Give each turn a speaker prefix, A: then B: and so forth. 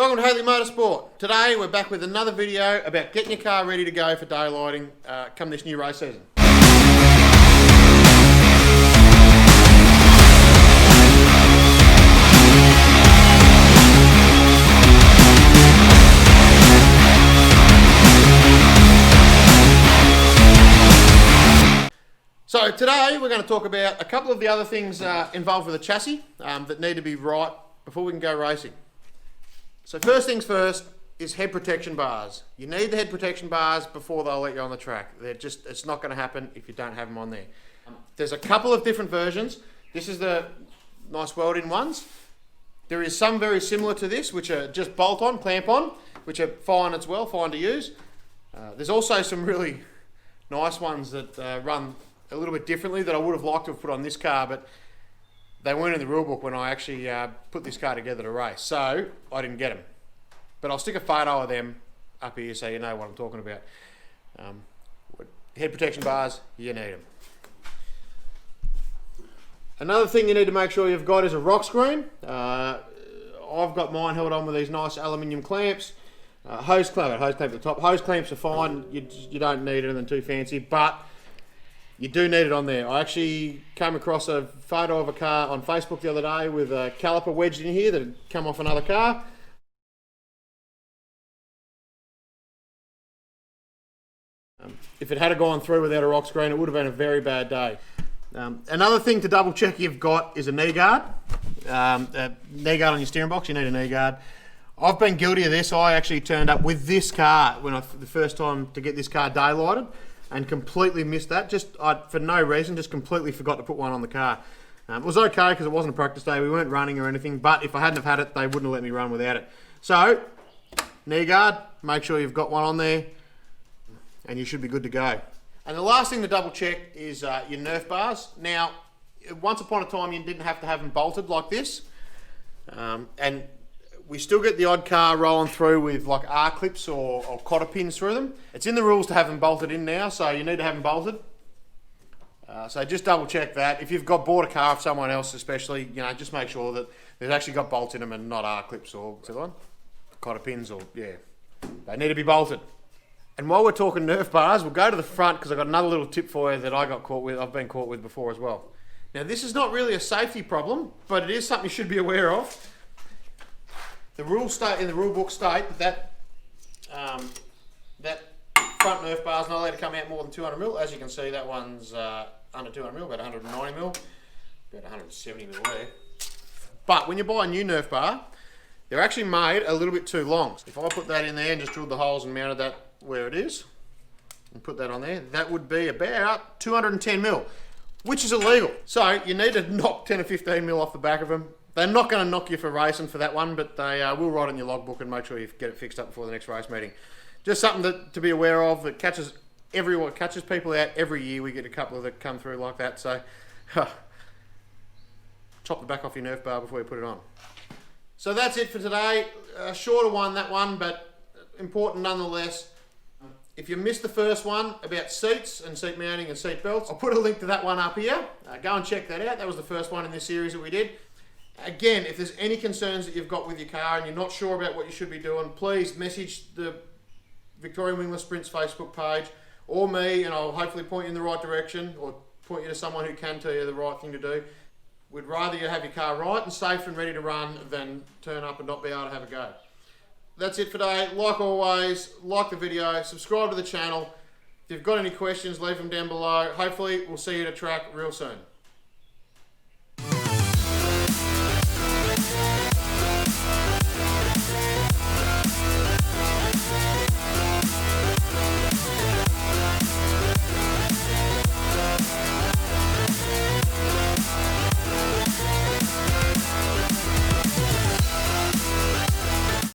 A: Welcome to Hateley Motorsport. Today we're back with another video about getting your car ready to go for daylighting come this new race season. So today we're going to talk about a couple of the other things involved with the chassis that need to be right before we can go racing. So first things first is head protection bars. You need the head protection bars before they'll let you on the track. It's not going to happen if you don't have them on there. There's a couple of different versions. This is the nice weld-in ones. There is some very similar to this, which are just bolt-on, clamp-on, which are fine as well, fine to use. There's also some really nice ones that run a little bit differently that I would have liked to have put on this car, but they weren't in the rule book when I actually put this car together to race, so I didn't get them. But I'll stick a photo of them up here so you know what I'm talking about. Head protection bars, you need them. Another thing you need to make sure you've got is a rock screen. I've got mine held on with these nice aluminium clamps. Hose clamp at the top. Hose clamps are fine, you don't need anything too fancy, but you do need it on there. I actually came across a photo of a car on Facebook the other day with a caliper wedged in here that had come off another car. If it had gone through without a rock screen, it would have been a very bad day. Another thing to double check you've got is a knee guard. A knee guard on your steering box, you need a knee guard. I've been guilty of this. I actually turned up with this car the first time to get this car daylighted, and completely missed that. For no reason, just completely forgot to put one on the car. It was okay because it wasn't a practice day. We weren't running or anything, but if I hadn't have had it, they wouldn't have let me run without it. So, knee guard, make sure you've got one on there, and you should be good to go. And the last thing to double check is your Nerf bars. Now, once upon a time, you didn't have to have them bolted like this, and we still get the odd car rolling through with like R-clips or cotter pins through them. It's in the rules to have them bolted in now, so you need to have them bolted. So just double check that. If you've bought a car of someone else especially, just make sure that they've actually got bolts in them and not R-clips or cotter pins they need to be bolted. And while we're talking Nerf bars, we'll go to the front because I've got another little tip for you that I've been caught with before as well. Now this is not really a safety problem, but it is something you should be aware of. The rules in the rule book state that front Nerf bar is not allowed to come out more than 200mm. As you can see, that one's under 200mm, about 190mm, about 170mm there. But when you buy a new Nerf bar, they're actually made a little bit too long. If I put that in there and just drilled the holes and mounted that where it is, and put that on there, that would be about 210mm, which is illegal. So you need to knock 10 or 15mm off the back of them. They're not going to knock you for racing for that one, but they will write in your logbook and make sure you get it fixed up before the next race meeting. Just something to be aware of that catches people out every year. We get a couple of that come through like that, so chop the back off your Nerf bar before you put it on. So that's it for today. A shorter one, that one, but important nonetheless. If you missed the first one about seats and seat mounting and seat belts, I'll put a link to that one up here. Go and check that out. That was the first one in this series that we did. Again, if there's any concerns that you've got with your car and you're not sure about what you should be doing, please message the Victorian Wingless Sprints Facebook page or me, and I'll hopefully point you in the right direction or point you to someone who can tell you the right thing to do. We'd rather you have your car right and safe and ready to run than turn up and not be able to have a go. That's it for today. Like always, like the video, subscribe to the channel. If you've got any questions, leave them down below. Hopefully, we'll see you at a track real soon.